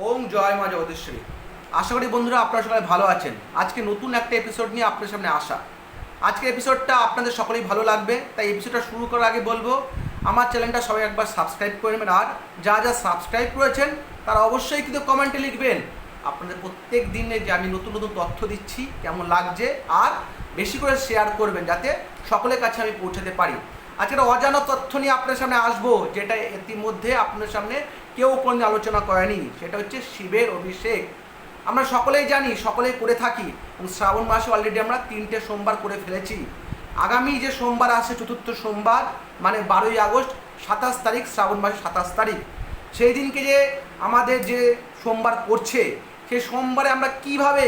ওম জয় মা জগদীশ্বরী। আশা করি বন্ধুরা আপনারা সবাই ভালো আছেন। আজকে নতুন একটা এপিসোড নিয়ে আপনার সামনে আসা। আজকের এপিসোডটা আপনাদের সকলেই ভালো লাগবে, তাই এপিসোডটা শুরু করার আগে বলবো আমার চ্যানেলটা সবাই একবার সাবস্ক্রাইব করে নেবেন। আর যা সাবস্ক্রাইব করেছেন তারা অবশ্যই কিন্তু কমেন্টে লিখবেন আপনাদের প্রত্যেক দিনে যে আমি নতুন নতুন তথ্য দিচ্ছি কেমন লাগছে, আর বেশি করে শেয়ার করবেন যাতে সকলের কাছে আমি পৌঁছাতে পারি। আজকের অজানা তথ্য নিয়ে আপনার সামনে আসবো, যেটা ইতিমধ্যে আপনার সামনে কেউ কোনো আলোচনা করেনি। সেটা হচ্ছে শিবের অভিষেক। আমরা সকলেই জানি, সকলেই করে থাকি, এবং শ্রাবণ মাসে অলরেডি আমরা 3টে সোমবার করে ফেলেছি। আগামী যে সোমবার আসে, চতুর্থ সোমবার, মানে 12ই আগস্ট, 27 তারিখ, শ্রাবণ মাসের 27 তারিখ, সেই দিনকে যে আমাদের যে সোমবার পড়ছে, সেই সোমবারে আমরা কিভাবে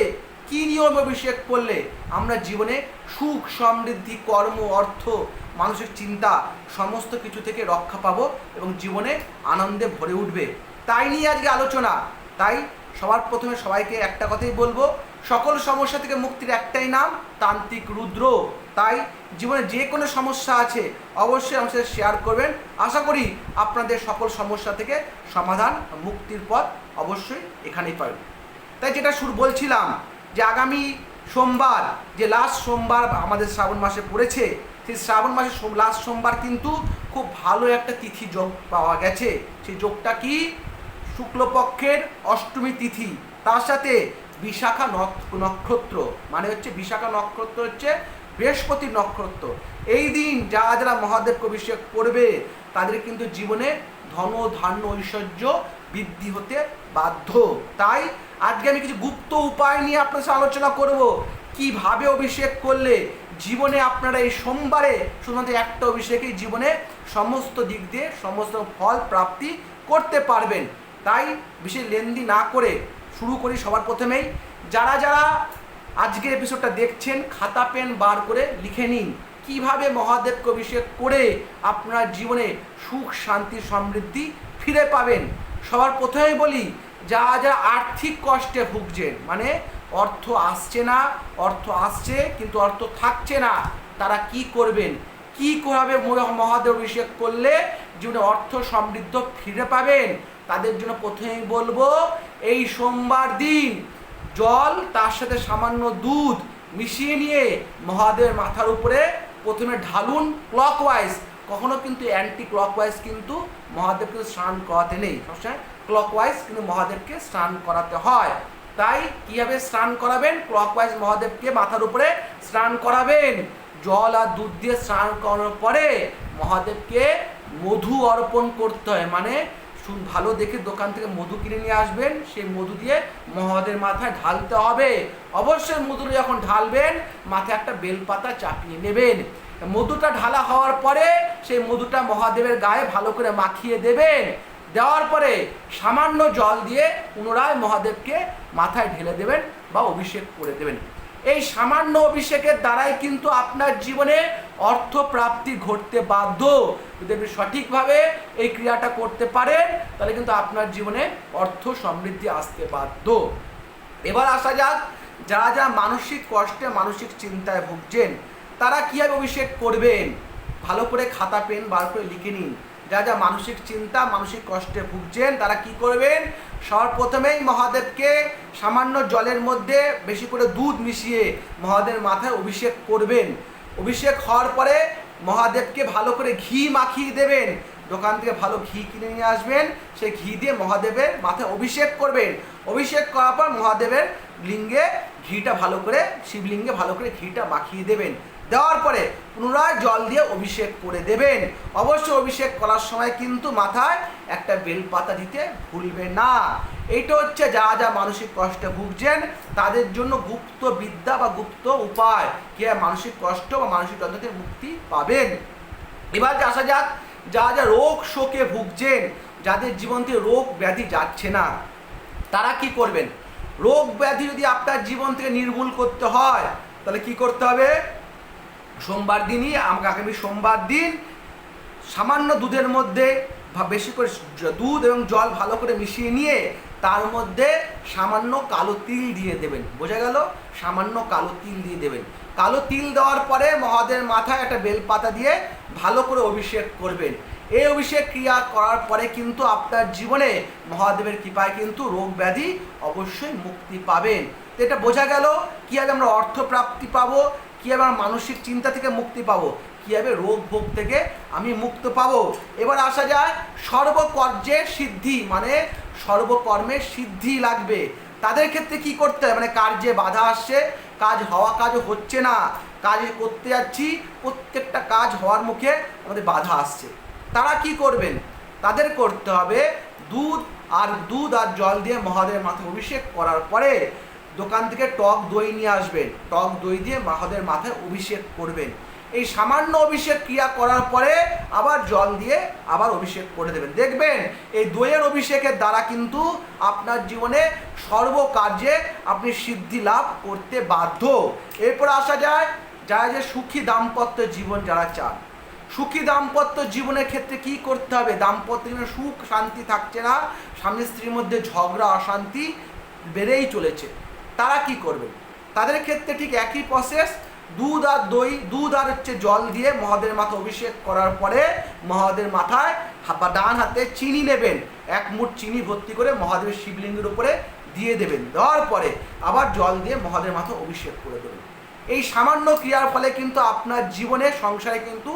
কী নিয়ম অভিষেক করলে আমরা জীবনে সুখ সমৃদ্ধি, কর্ম, অর্থ, মানসিক চিন্তা সমস্ত কিছু থেকে রক্ষা পাবো এবং জীবনে আনন্দে ভরে উঠবে, তাই নিয়ে আজকে আলোচনা। তাই সবার প্রথমে সবাইকে একটা কথাই বলবো, সকল সমস্যা থেকে মুক্তির একটাই নাম, তান্ত্রিক রুদ্র। তাই জীবনে যে কোনো সমস্যা আছে অবশ্যই আমার সাথে শেয়ার করবেন। আশা করি আপনাদের সকল সমস্যা থেকে সমাধান, মুক্তির পথ অবশ্যই এখানেই পাবেন। তাই যেটা শুরু বলছিলাম, যে আগামী সোমবার, যে লাস্ট সোমবার আমাদের শ্রাবণ মাসে পড়েছে, সেই শ্রাবণ মাসের লাস্ট সোমবার কিন্তু খুব ভালো একটা তিথি যোগ পাওয়া গেছে। সেই যোগটা কি? শুক্লপক্ষের অষ্টমী তিথি, তার সাথে বিশাখা নক্ষত্র, মানে হচ্ছে বিশাখা নক্ষত্র হচ্ছে বৃহস্পতির নক্ষত্র। এই দিন যারা মহাদেবকে অভিষেক করবে তাদের কিন্তু জীবনে ধন, ধান্য, ঐশ্বর্য বৃদ্ধি হতে বাধ্য। তাই আজকে আমি কিছু গুপ্ত উপায় নিয়ে আপনার সাথে আলোচনা করব, কিভাবে অভিষেক করলে জীবনে আপনারা এই সোমবারে শুধুমাত্র একটা অভিষেকেই জীবনে সমস্ত দিক দিয়ে সমস্ত ফল প্রাপ্তি করতে পারবেন। তাই বিশেষ লেন্দি না করে শুরু করি। সবার প্রথমেই যারা আজকের এপিসোডটা দেখছেন, খাতা পেন বার করে লিখে নিন কিভাবে মহাদেবকে অভিষেক করে আপনার জীবনে সুখ, শান্তি, সমৃদ্ধি ফিরে পাবেন। সবার প্রথমেই বলি, যারা আর্থিক কষ্টে ভুগছেন, মানে অর্থ আসছে না, অর্থ আসছে কিন্তু অর্থ থাকছে না, তারা কি করবেন, কি করে মহাদেব অভিষেক করলে জীবনে অর্থ সমৃদ্ধ ফিরে পাবেন, তাদের জন্য প্রথমেই বলবো, এই সোমবার দিন জল তার সাথে সামান্য দুধ মিশিয়ে নিয়ে মহাদেবের মাথার উপরে প্রথমে ঢালুন ক্লকওয়াইজ। কখনো কিন্তু অ্যান্টি ক্লকওয়াইজ কিন্তু মহাদেবকে স্নান করাতে নেই, সবসময় ক্লকওয়াইজ কিন্তু মহাদেবকে স্নান করাতে হয়। তাই কীভাবে স্নান করাবেন? ক্লকওয়াইজ মহাদেবকে মাথার উপরে স্নান করাবেন। জল আর দুধ দিয়ে স্নান করানোর পরে মহাদেবকে মধু অর্পণ করতে হয়, মানে ভালো দেখে দোকান থেকে মধু কিনে নিয়ে আসবেন, সেই মধু দিয়ে মহাদেবের মাথায় ঢালতে হবে। অবশ্যই মধুটা যখন ঢালবেন মাথায় একটা বেলপাতা চাপিয়ে নেবেন। মধুটা ঢালা হওয়ার পরে সেই মধুটা মহাদেবের গায়ে ভালো করে মাখিয়ে দেবেন। দেওয়ার পরে সামান্য জল দিয়ে পুনরায় মহাদেবকে মাথায় ঢেলে দেবেন বা অভিষেক করে দেবেন। এই সামান্য অভিষেকের দ্বারাই কিন্তু আপনার জীবনে অর্থ প্রাপ্তি ঘটতে বাধ্য। যদি আপনি সঠিকভাবে এই ক্রিয়াটা করতে পারেন তাহলে কিন্তু আপনার জীবনে অর্থ সমৃদ্ধি আসতে বাধ্য। এবার আসা যাক, যারা মানসিক কষ্টে, মানসিক চিন্তায় ভুগছেন, তারা কীভাবে অভিষেক করবেন, ভালো করে খাতা পেন বার করে লিখে নিন। যারা মানসিক চিন্তা, মানসিক কষ্টে ভুগছেন, তারা কি করবেন? সবার প্রথমেই মহাদেবকে সামান্য জলের মধ্যে বেশি করে দুধ মিশিয়ে মহাদেবের মাথায় অভিষেক করবেন। অভিষেক হওয়ার পরে মহাদেবকে ভালো করে ঘি মাখিয়ে দেবেন। দোকান থেকে ভালো ঘি কিনে নিয়ে আসবেন, সেই ঘি দিয়ে মহাদেবের মাথায় অভিষেক করবেন। অভিষেক করার পর মহাদেবের লিঙ্গে ঘিটা ভালো করে, শিবলিঙ্গে ভালো করে ঘিটা মাখিয়ে দেবেন। দেওয়ার পরে পুনরায় জল দিয়ে অভিষেক করে দেবেন। অবশ্যই অভিষেক করার সময় কিন্তু মাথায় একটা বেলপাতা দিতে ভুলবেন না। এইটা হচ্ছে যারা মানসিক কষ্টে ভুগছেন তাদের জন্য গুপ্ত বিদ্যা বা গুপ্ত উপায়, কি মানসিক কষ্ট বা মানসিক যন্ত্র থেকে মুক্তি পাবেন। এবার আসা যাক, যারা রোগ শোকে ভুগছেন, যাদের জীবন থেকে রোগ ব্যাধি যাচ্ছে না, তারা কি করবেন? রোগ ব্যাধি যদি আপনার জীবন থেকে নির্মূল করতে হয় তাহলে কি করতে হবে? সোমবার দিনই, আগামী সোমবার দিন সামান্য দুধের মধ্যে বেশি করে দুধ এবং জল ভালো করে মিশিয়ে নিয়ে তার মধ্যে সামান্য কালো তিল দিয়ে দেবেন। বোঝা গেল? সামান্য কালো তিল দিয়ে দেবেন। কালো তিল দেওয়ার পরে মহাদেবের মাথায় একটা বেলপাতা দিয়ে ভালো করে অভিষেক করবেন। এই অভিষেক ক্রিয়া করার পরে কিন্তু আপনার জীবনে মহাদেবের কৃপায় কিন্তু রোগ ব্যাধি অবশ্যই মুক্তি পাবেন। তো এটা বোঝা গেল কীভাবে আমরা অর্থ প্রাপ্তি পাবো, কীভাবে আমরা মানসিক চিন্তা থেকে মুক্তি পাবো, কীভাবে রোগ ভোগ থেকে আমি মুক্ত পাবো। এবার আসা যায় সর্বকর্যের সিদ্ধি, মানে সর্বকর্মের সিদ্ধি লাগবে। তাদের ক্ষেত্রে কি করতে হয়, মানে কার্যে বাধা আসছে, কাজও হচ্ছে না, কাজ করতে যাচ্ছি, প্রত্যেকটা কাজ হওয়ার মুখে আমাদের বাধা আসছে। তারা কি করবেন, তাদের করতে হবে দুধ আর জল দিয়ে মহাদেবের মাথায় অভিষেক করার পরে দোকান থেকে টক দই নিয়ে আসবেন, টক দই দিয়ে মহাদেবের মাথায় অভিষেক করবেন। এই সামান্য অভিষেক ক্রিয়া করার পরে আবার জল দিয়ে আবার অভিষেক করে দেবেন। দেখবেন এই দইয়ের অভিষেকের দ্বারা কিন্তু আপনার জীবনে সর্বকার্যে আপনি সিদ্ধি লাভ করতে বাধ্য। এরপর আসা যায় যারা যে সুখী দাম্পত্য জীবন যারা চান, সুখী দাম্পত্য জীবনের ক্ষেত্রে কি করতে হবে, দাম্পত্য জীবনে সুখ শান্তি থাকছে না, স্বামী স্ত্রীর মধ্যে ঝগড়া অশান্তি বেড়েই চলেছে, তারা কি করবেন, তাদের ক্ষেত্রে ঠিক একই প্রসেস। দুধ আর জল দিয়ে মহাদেবের মাথায় অভিষেক করার পরে মহাদেবের মাথায় বা ডান হাতে চিনি নেবেন, 1 মুঠ চিনি ভর্তি করে মহাদেবের শিবলিঙ্গের উপরে দিয়ে দেবেন। দেওয়ার পরে আবার জল দিয়ে মহাদেবের মাথায় অভিষেক করে দেবেন। এই সামান্য ক্রিয়ার ফলে কিন্তু আপনার জীবনে সংসারে কিন্তু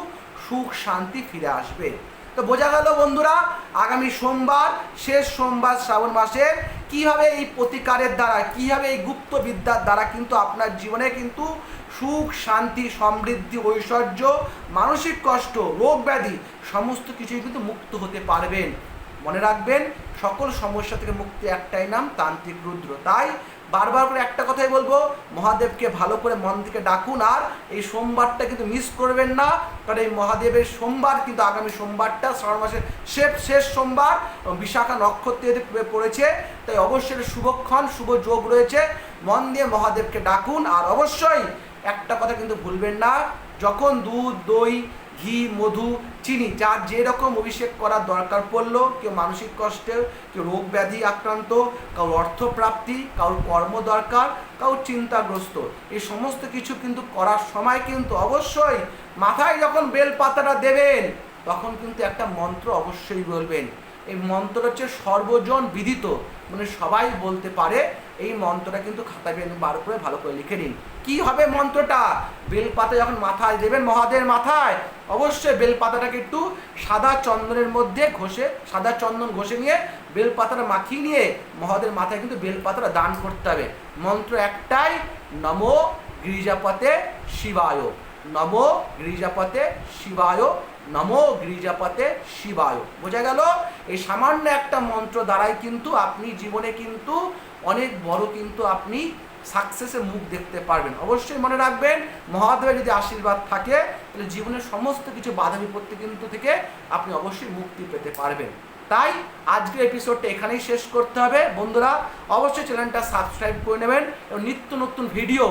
সুখ শান্তি ফিরে আসবে। তো বোঝা গেল বন্ধুরা, আগামী সোমবার, শেষ সোমবার শ্রাবণ মাসের, কীভাবে এই প্রতিকারের দ্বারা, কীভাবে এই গুপ্ত বিদ্যার দ্বারা কিন্তু আপনার জীবনে কিন্তু সুখ শান্তি সমৃদ্ধি ঐশ্বর্য মানসিক কষ্ট রোগ ব্যাধি সমস্ত কিছুই কিন্তু মুক্ত হতে পারবেন। মনে রাখবেন সকল সমস্যা থেকে মুক্তি একটাই নাম, তান্ত্রিক রুদ্র। তাই বারবার করে একটা কথাই বলবো, মহাদেবকে ভালো করে মন থেকে ডাকুন, আর এই সোমবারটা কিন্তু মিস করবেন না, কারণ এই মহাদেবের সোমবার কিন্তু আগামী সোমবারটা শ্রাবণ মাসের শেষ সোমবার, বিশাখা নক্ষত্রে পড়েছে, তাই অবশ্যই শুভক্ষণ শুভ যোগ রয়েছে। মন দিয়ে মহাদেবকে ডাকুন, আর অবশ্যই একটা কথা কিন্তু ভুলবেন না, যখন দুধ দই ঘি মধু চিনি যার যেরকম অভিষেক করার দরকার পড়লো, কেউ মানসিক কষ্টে, কেউ রোগ ব্যাধি আক্রান্ত, কারোর অর্থপ্রাপ্তি, কারোর কর্ম দরকার, কারোর চিন্তাগ্রস্ত, এই সমস্ত কিছু কিন্তু করার সময় কিন্তু অবশ্যই মাথায় যখন বেলপাতাটা দেবেন তখন কিন্তু একটা মন্ত্র অবশ্যই বলবেন। এই মন্ত্রটা হচ্ছে সর্বজন বিদিত, মানে সবাই বলতে পারে। এই মন্ত্রটা কিন্তু খাতায় পেন বার করে ভালো করে লিখে নিন। কি হবে মন্ত্রটা, বেলপাতা যখন মাথায় দেবেন মহাদেবের মাথায়, অবশ্যই বেলপাতাটাকে একটু সাদা চন্দনের মধ্যে ঘষে, সাদা চন্দন ঘষে নিয়ে বেলপাতাটা মাখিয়ে নিয়ে মহাদেবের মাথায় কিন্তু বেলপাতাটা দান করতে হবে। মন্ত্র একটাই, নমো গিরিজাপতে শিবায়, নমো গিরিজাপতে শিবায়, নমো গিরিজাপতে শিবায়। বোঝা গেল, এই সামান্য একটা মন্ত্র দ্বারাই কিন্তু আপনি জীবনে কিন্তু অনেক বড় কিন্তু আপনি সাকসেসের মুখ দেখতে পারবেন। অবশ্যই মনে রাখবেন, মহাদেবের যদি আশীর্বাদ থাকে তাহলে জীবনের সমস্ত কিছু বাধা বিপত্তি কিন্তু থেকে আপনি অবশ্যই মুক্তি পেতে পারবেন। তাই আজকের এপিসোডটা এখানেই শেষ করতে হবে। বন্ধুরা অবশ্যই চ্যানেলটা সাবস্ক্রাইব করে নেবেন, এবং নিত্য নতুন ভিডিও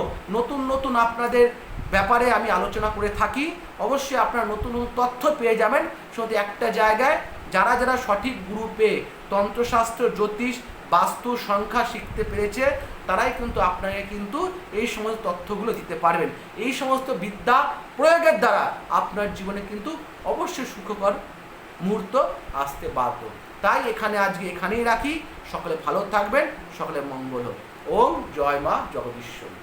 নতুন আপনাদের ব্যাপারে আমি আলোচনা করে থাকি। অবশ্যই আপনারা নতুন তথ্য পেয়ে যাবেন শুধু একটা জায়গায়, যারা সঠিক গ্রুপে তন্ত্রশাস্ত্র জ্যোতিষ বাস্তু সংখ্যা শিখতে পেরেছে তারাই কিন্তু আপনাকে কিন্তু এই সমস্ত তথ্যগুলো দিতে পারবেন। এই সমস্ত বিদ্যা প্রয়োগের দ্বারা আপনার জীবনে কিন্তু অবশ্যই সুখকর মুহূর্ত আসতে বাধ্য। তাই আজকে এখানেই রাখি। সকলে ভালো থাকবেন, সকলে মঙ্গল হোক। ওম জয় মা জগদীশ্বরী।